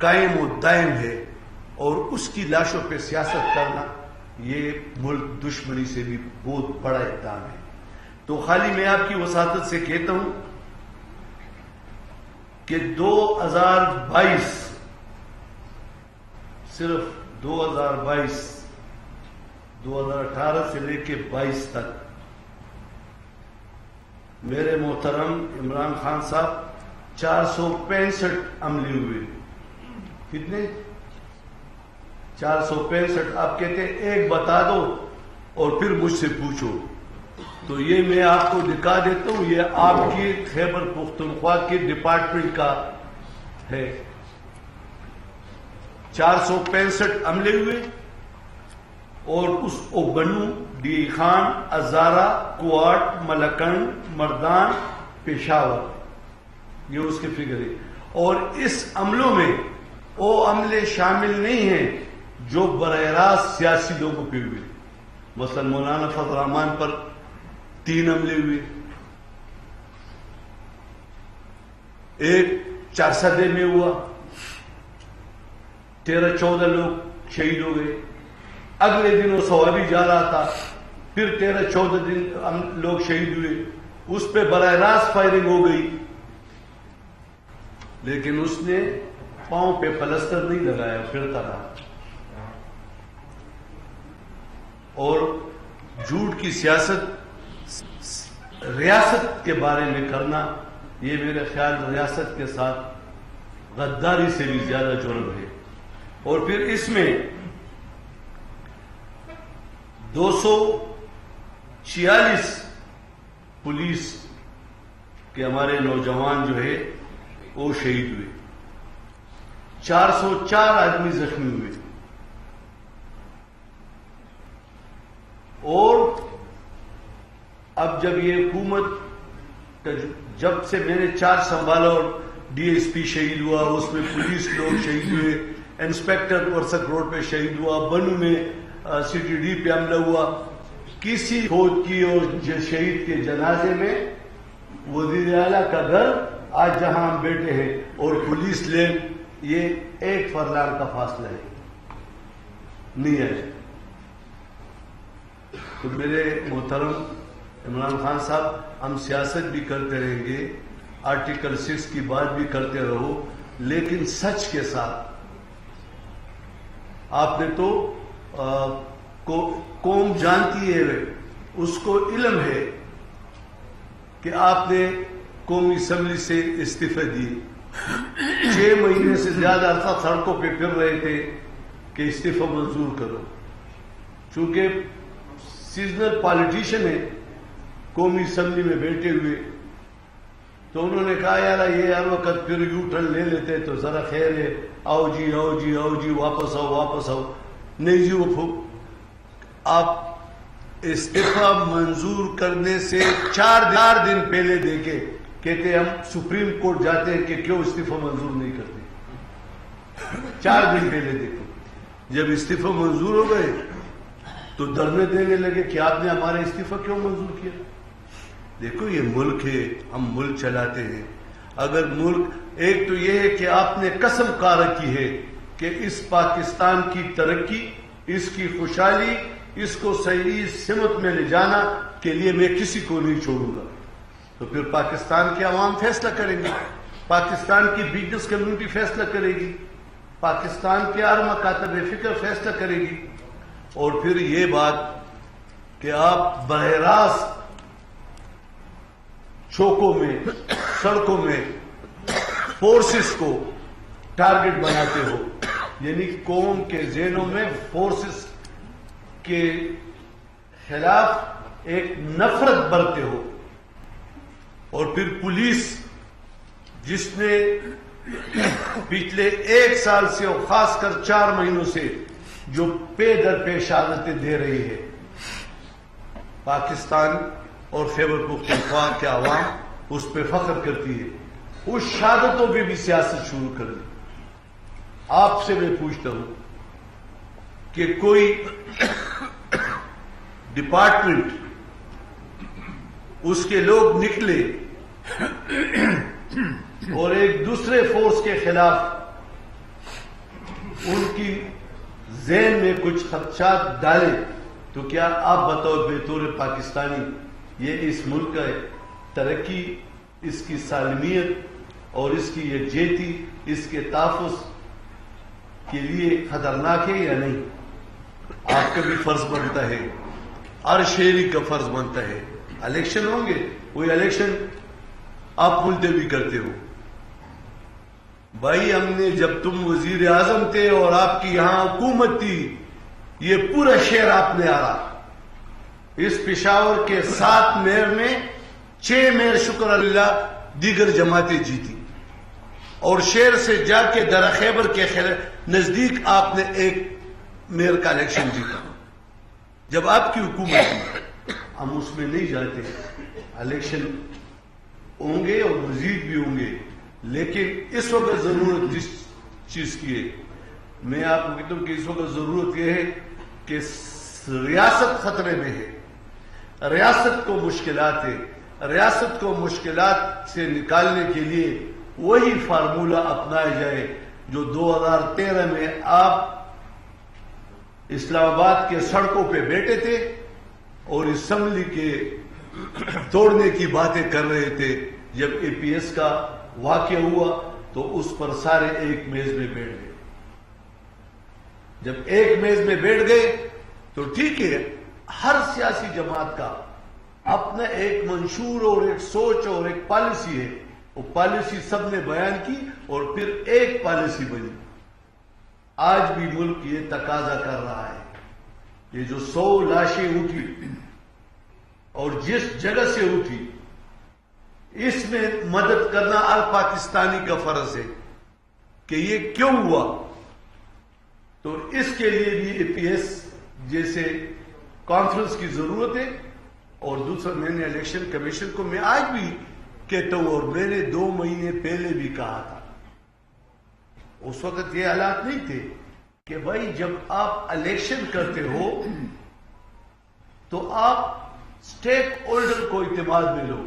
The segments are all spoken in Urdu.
قائم و دائم ہے، اور اس کی لاشوں پہ سیاست کرنا یہ ملک دشمنی سے بھی بہت بڑا اقدام ہے۔ تو خالی میں آپ کی وساطت سے کہتا ہوں کہ 2022 صرف 2018 سے لے کے 22 تک میرے محترم عمران خان صاحب 465 عملے ہوئے۔ کتنے؟ 465۔ آپ کہتے ہیں ایک بتا دو اور پھر مجھ سے پوچھو، تو یہ میں آپ کو دکھا دیتا ہوں، یہ آپ کی خیبر پختونخوا کے ڈپارٹمنٹ کا ہے۔ 465 عملے ہوئے، اور اس کو بنو، ڈی خان، ہزارہ، کوٹ، ملکنڈ، مردان، پشاور، یہ اس کے فگر ہے۔ اور اس عملوں میں وہ عملے شامل نہیں ہیں جو براہ راست سیاسی لوگوں پہ ہوئے۔ مثلا مولانا فضل الرحمان پر 3 عملے ہوئے، ایک چارسدے میں ہوا، 13-14 لوگ شہید ہو گئے۔ اگلے دن وہ ثوابی جا رہا تھا، پھر 13-14 دن لوگ شہید ہوئے، اس پہ براہ راست فائرنگ ہو گئی، لیکن اس نے پاؤں پہ پلسٹر نہیں لگایا، پھرتا رہا۔ اور جھوٹ کی سیاست ریاست کے بارے میں کرنا، یہ میرے خیال ریاست کے ساتھ غداری سے بھی زیادہ جرم ہے۔ اور پھر اس میں 246 پولیس کے ہمارے نوجوان جو ہے وہ شہید ہوئے، 404 آدمی زخمی ہوئے۔ اور اب جب یہ حکومت، جب سے میں نے چارج سنبھالا اور ڈی ایس پی شہید ہوا، اس میں پولیس لوگ شہید ہوئے، انسپیکٹر ورسک روڈ پہ شہید ہوا، بنو میں سی ٹی ڈی پہ حملہ ہوا، کسی فوج کی اور شہید کے جنازے میں وزیر اعلیٰ کا گھر آج جہاں ہم بیٹھے ہیں اور پولیس لین، یہ 1 فرلانگ کا فاصلہ ہے، نہیں ہے۔ تو میرے محترم عمران خان صاحب، ہم سیاست بھی کرتے رہیں گے، آرٹیکل 6 کی بات بھی کرتے رہو، لیکن سچ کے ساتھ۔ آپ نے تو قوم جانتی ہے، اس کو علم ہے کہ آپ نے قومی اسمبلی سے استعفے دیے، 6 مہینے سے زیادہ عرصہ سڑکوں پہ پھر رہے تھے کہ استعفا منظور کرو، چونکہ سیزنل پالیٹیشین ہے، قومی اسمبلی میں بیٹھے ہوئے، تو انہوں نے کہا یار یہ ہر وقت پھر یو ٹرن لے لیتے تو ذرا خیر ہے، آؤ جی آؤ جی آؤ جی، واپس آؤ واپس آؤ۔ نہیں جی، وہ آپ استعفا منظور کرنے سے 4 دن پہلے دیکھے، کہتے ہم سپریم کورٹ جاتے ہیں کہ کیوں استعفا منظور نہیں کرتے، 4 دن پہلے دیکھو۔ جب استعفا منظور ہو گئے تو دھرنے دینے لگے کہ آپ نے ہمارا استعفا کیوں منظور کیا۔ دیکھو یہ ملک ہے، ہم ملک چلاتے ہیں۔ اگر ملک، ایک تو یہ ہے کہ آپ نے قسم کھا رکھی ہے کہ اس پاکستان کی ترقی، اس کی خوشحالی، اس کو صحیح سمت میں لے جانا کے لیے میں کسی کو نہیں چھوڑوں گا، تو پھر پاکستان کے عوام فیصلہ کریں گے، پاکستان کی بزنس کمیونٹی فیصلہ کرے گی، پاکستان کے ہر مکاتب فکر فیصلہ کرے گی۔ اور پھر یہ بات کہ آپ براہ راست چوکوں میں، سڑکوں میں فورسز کو ٹارگٹ بناتے ہو، یعنی قوم کے ذہنوں میں فورسز کے خلاف ایک نفرت برتے ہو، اور پھر پولیس جس نے پچھلے 1 سال سے اور خاص کر 4 مہینوں سے جو پے در پے شہادتیں دے رہی ہے، پاکستان اور خیبر پختونخوا کے عوام اس پہ فخر کرتی ہے، اس شہادتوں پہ بھی سیاست شروع کر دی۔ آپ سے میں پوچھتا ہوں کہ کوئی ڈپارٹمنٹ، اس کے لوگ نکلے اور ایک دوسرے فورس کے خلاف ان کی ذہن میں کچھ خدشات ڈالے تو کیا آپ بطور بطور پاکستانی یہ اس ملک کا ترقی، اس کی سالمیت اور اس کی یکجہتی، اس کے تحفظ کے لیے خطرناک ہے یا نہیں؟ آپ کا بھی فرض بنتا ہے، ہر شہری کا فرض بنتا ہے. الیکشن ہوں گے، وہی الیکشن آپ ملتوی کرتے ہو. بھائی ہم نے جب تم وزیر اعظم تھے اور آپ کی یہاں حکومت تھی، یہ پورا شہر آپ نے آرا. اس پشاور کے 7 میئر میں 6 میئر شکر اللہ دیگر جماعتیں جیتی، اور شہر سے جا کے درہ خیبر کے نزدیک آپ نے 1 میئر کا الیکشن جیتا. جب آپ کی حکومت تھی، ہم اس میں نہیں جاتے. الیکشن ہوں گے اور مزید بھی ہوں گے، لیکن اس وقت ضرورت جس چیز کی ہے، میں آپ کو کہتا ہوں کہ اس وقت ضرورت یہ ہے کہ ریاست خطرے میں ہے، ریاست کو مشکلات ہے. ریاست کو مشکلات سے نکالنے کے لیے وہی فارمولہ اپنایا جائے جو 2013 میں آپ اسلام آباد کے سڑکوں پہ بیٹھے تھے اور اسمبلی کے توڑنے کی باتیں کر رہے تھے. جب اے پی ایس کا واقعہ ہوا تو اس پر سارے ایک میز میں بیٹھ گئے. جب ایک میز میں بیٹھ گئے تو ٹھیک ہے، ہر سیاسی جماعت کا اپنا ایک منشور اور ایک سوچ اور ایک پالیسی ہے. وہ پالیسی سب نے بیان کی اور پھر ایک پالیسی بنی. آج بھی ملک یہ تقاضا کر رہا ہے. یہ جو 100 لاشیں اٹھی اور جس جگہ سے اٹھی، اس میں مدد کرنا ہر پاکستانی کا فرض ہے کہ یہ کیوں ہوا. تو اس کے لیے بھی اے پی ایس جیسے کانفرنس کی ضرورت ہے. اور دوسرا، میں نے الیکشن کمیشن کو میں آج بھی کہتا ہوں، اور میں نے 2 مہینے پہلے بھی کہا تھا، اس وقت یہ حالات نہیں تھے کہ بھائی جب آپ الیکشن کرتے ہو تو آپ سٹیک ہولڈر کو اعتماد میں لو.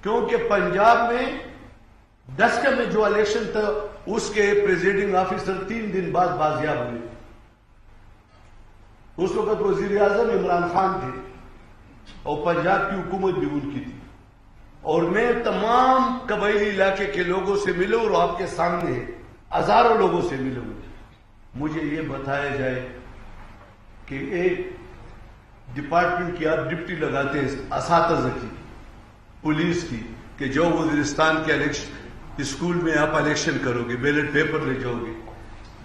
کیونکہ پنجاب میں 10 کا میں جو الیکشن تھا اس کے پریزائڈنگ آفیسر 3 دن بعد بازیاب ہوئے. اس وقت وزیر اعظم عمران خان تھے اور پنجاب کی حکومت بھی ان کی تھی. اور میں تمام قبائلی علاقے کے لوگوں سے ملوں اور آپ کے سامنے ہزاروں لوگوں سے ملوں. مجھے یہ بتایا جائے کہ ایک ڈپارٹمنٹ کی آپ ڈپٹی لگاتے ہیں اساتذہ کی، پولیس کی، کہ جو وزیرستان کے اسکول میں آپ الیکشن کرو گے، بیلٹ پیپر لے جاؤ گے.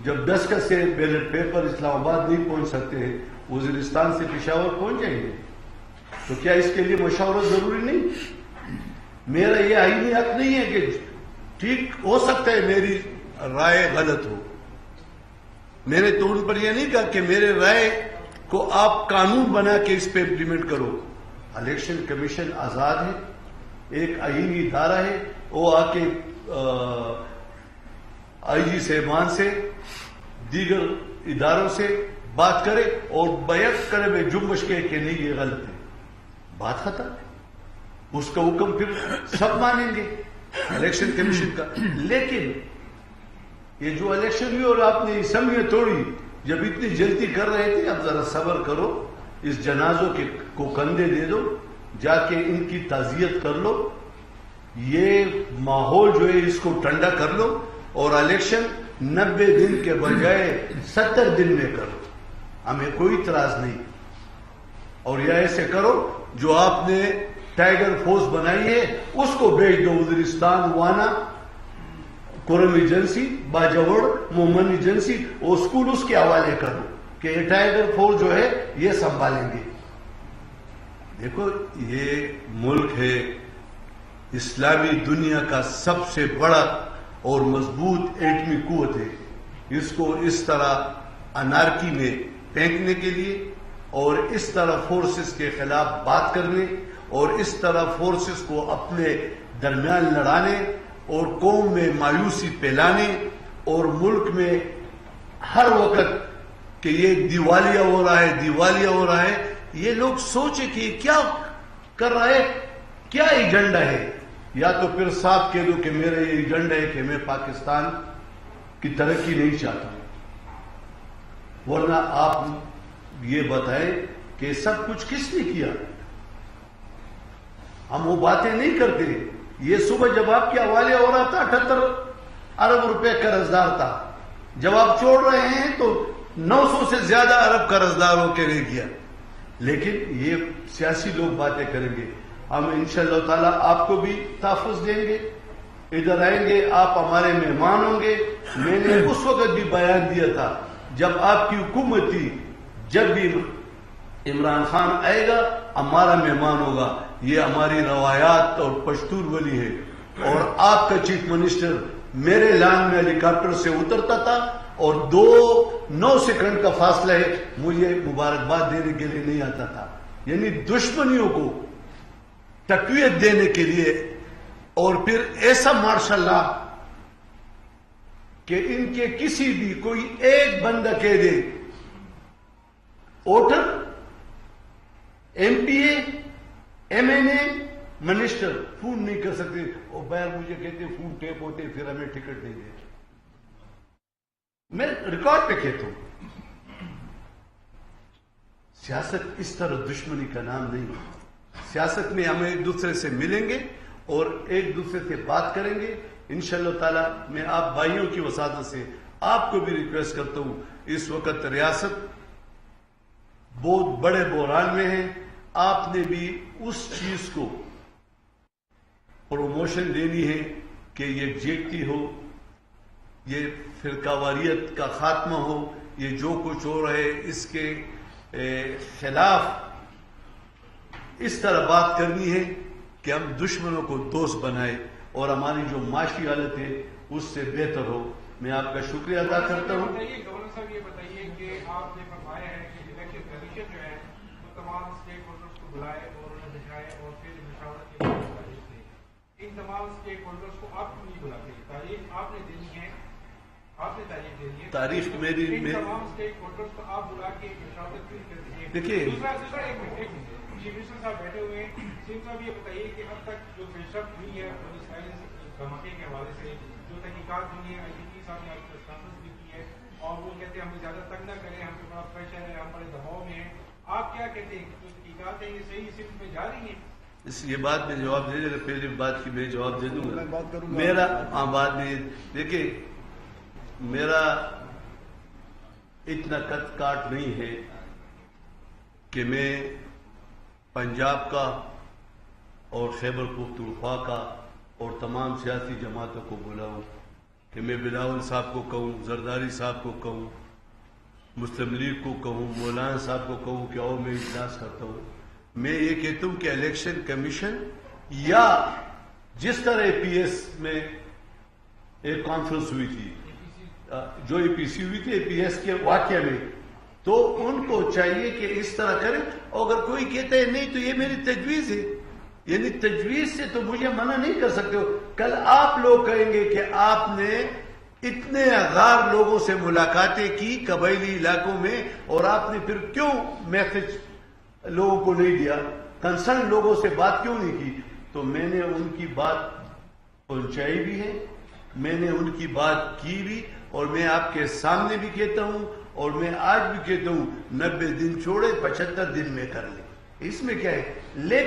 جب 10 کا سے بیلٹ پیپر اسلام آباد نہیں پہنچ سکتے ہیں، وزیرستان سے پشاور پہنچ جائیں گے. تو کیا اس کے لیے مشاورت ضروری نہیں؟ میرا یہ آئینی حق نہیں ہے کہ ٹھیک ہو سکتا ہے میری رائے غلط ہو. میں نے تو ان پر یہ نہیں کہا کہ میرے رائے کو آپ قانون بنا کے اس پہ امپلیمنٹ کرو. الیکشن کمیشن آزاد ہے، ایک آئینی ادارہ ہے. وہ آ کے آئی جی صاحبان سے، دیگر اداروں سے بات کرے اور بیعت کرے میں جنبش کے کہ نہیں یہ غلط ہے. بات ختم. اس کا حکم پھر سب مانیں گے الیکشن کمیشن کا. لیکن یہ جو الیکشن ہوئی اور آپ نے اسمبلی توڑی، جب اتنی جلدی کر رہے تھے، اب ذرا صبر کرو، اس جنازوں کو کندھے دے دو، جا کے ان کی تعزیت کر لو، یہ ماحول جو ہے اس کو ٹھنڈا کر لو، اور الیکشن 90 دن کے بجائے 70 دن میں کرو. ہمیں کوئی اعتراض نہیں. اور یا ایسے کرو جو آپ نے ٹائیگر فورس بنائی ہے اس کو بھیج دو وزیرستان، وانا، قرم ایجنسی، باجوڑ، مومن ایجنسی، وہ اسکول اس کے حوالے کرو کہ یہ ٹائیگر فورس جو ہے یہ سنبھالیں گے. دیکھو یہ ملک ہے اسلامی دنیا کا سب سے بڑا اور مضبوط ایٹمی قوت ہے. اس کو اس طرح انارکی میں پھینکنے کے لیے اور اس طرح فورسز کے خلاف بات کرنے اور اس طرح فورسز کو اپنے درمیان لڑانے اور قوم میں مایوسی پھیلانے اور ملک میں ہر وقت کہ یہ دیوالیہ ہو رہا ہے، دیوالیہ ہو رہا ہے. یہ لوگ سوچے کہ یہ کیا کر رہا ہے، کیا ایجنڈا ہے. یا تو پھر صاحب کہہ دو کہ میرا یہ ایجنڈا ہے کہ میں پاکستان کی ترقی نہیں چاہتا ہوں، ورنہ آپ یہ بتائیں کہ سب کچھ کس نے کیا؟ ہم وہ باتیں نہیں کرتے. یہ صبح جب آپ کے حوالے ہو رہا تھا 78 ارب روپے قرض دار تھا، جب آپ چھوڑ رہے ہیں تو 900 سے زیادہ ارب قرض داروں کے لیے کیا. لیکن یہ سیاسی لوگ باتیں کریں گے. ہم انشاءاللہ تعالی آپ کو بھی تحفظ دیں گے، ادھر آئیں گے، آپ ہمارے مہمان ہوں گے. میں نے اس وقت بھی بیان دیا تھا جب آپ کی حکومت تھی، جب بھی عمران خان آئے گا ہمارا مہمان ہوگا. یہ ہماری روایات اور پشتور ولی ہے. اور آپ کا چیف منسٹر میرے لان میں ہیلی کاپٹر سے اترتا تھا اور 9 سیکنڈ کا فاصلہ ہے، مجھے مبارکباد دینے کے لیے نہیں آتا تھا. یعنی دشمنیوں کو تقویت دینے کے لیے. اور پھر ایسا ماشاءاللہ کہ ان کے کسی بھی کوئی ایک بندہ کہہ دے ووٹر، ایم پی اے، ایم این اے، منسٹر فون نہیں کر سکتے. اور باہر مجھے کہتے فون ٹیپ ہوتے پھر ہمیں ٹکٹ نہیں دیتے. میں ریکارڈ پہ کہتا ہوں سیاست اس طرح دشمنی کا نام نہیں. سیاست میں ہم ایک دوسرے سے ملیں گے اور ایک دوسرے سے بات کریں گے انشاءاللہ تعالی. میں آپ بھائیوں کی وساطت سے آپ کو بھی ریکویسٹ کرتا ہوں، اس وقت ریاست بہت بڑے بحران میں ہے. آپ نے بھی اس چیز کو پروموشن دینی ہے کہ یہ یکجہتی ہو، یہ فرقہ واریت کا خاتمہ ہو. یہ جو کچھ ہو رہا ہے اس کے خلاف اس طرح بات کرنی ہے کہ ہم دشمنوں کو دوست بنائے اور ہماری جو معاشی حالت ہے اس سے بہتر ہو. میں آپ کا شکریہ ادا کرتا ہوں. گورنر صاحب یہ بتائیے کہ آپ نے فرمایا ہے کہ الیکشن کمیشن جو ہے وہ تمام اسٹیک ہولڈرز کو بلائے اور انہیں بٹھائے اور پھر مشاورت کے بعد تاریخ دے. ان تمام اسٹیک ہولڈرز کو آپ کیوں نہیں بلاتے؟ تاریخ آپ نے دینی ہے، آپ نے تاریخ دینی ہے. تاریخ میری ان تمام اسٹیک ہولڈرز کو آپ بلا کے مشاورت کیوں کر دیجیے؟ دیکھیے ایک منٹ چیف منسٹر صاحب بیٹھے ہوئے ہیں. سیم صاحب یہ بتائیے کہ اب تک جو پیش رفت ہوئی ہے دھماکے کے حوالے سے جو تحقیقات ہوئی ہیں، IGP صاحب نے کانفرنس بھی کی ہے اور وہ کہتے ہیں ہمیں زیادہ تنگ نہ کریں، ہم پہ بڑا پریشر ہے، ہم بڑے دباؤ میں ہیں. آپ کیا کہتے ہیں کہ جو تحقیقات ہیں یہ صحیح سمت میں جا رہی ہیں؟ اس یہ بات میں جواب دے دیں. پہلی بات کی میں جواب دے دوں گا. میرا بات میں دیکھیں، میرا اتنا قد کاٹ نہیں ہے کہ میں پنجاب کا اور خیبر پختونخوا کا اور تمام سیاسی جماعتوں کو بلاؤں، کہ میں بلاول صاحب کو کہوں، زرداری صاحب کو کہوں، مسلم لیگ کو کہوں، مولانا صاحب کو کہوں کہ اور میں اجلاس کرتا ہوں. میں یہ کہتا ہوں کہ الیکشن کمیشن یا جس طرح اے پی ایس میں ایک کانفرنس ہوئی تھی، جو اے پی سی ہوئی تھی اے پی ایس کے واقعہ میں، تو ان کو چاہیے کہ اس طرح کریں. اور اگر کوئی کہتا ہے نہیں تو یہ میری تجویز ہے، یعنی تجویز سے تو مجھے منع نہیں کر سکتے ہو. کل آپ لوگ کہیں گے کہ آپ نے اتنے ہزار لوگوں سے ملاقاتیں کی قبائلی علاقوں میں اور آپ نے پھر کیوں میسج لوگوں کو نہیں دیا، کنسرن لوگوں سے بات کیوں نہیں کی؟ تو میں نے ان کی بات پہنچائی بھی ہے، میں نے ان کی بات کی بھی، اور میں آپ کے سامنے بھی کہتا ہوں اور میں آج بھی کہتا ہوں 90 دن چھوڑے 75 دن میں کر لیں، اس میں کیا ہے. لیکن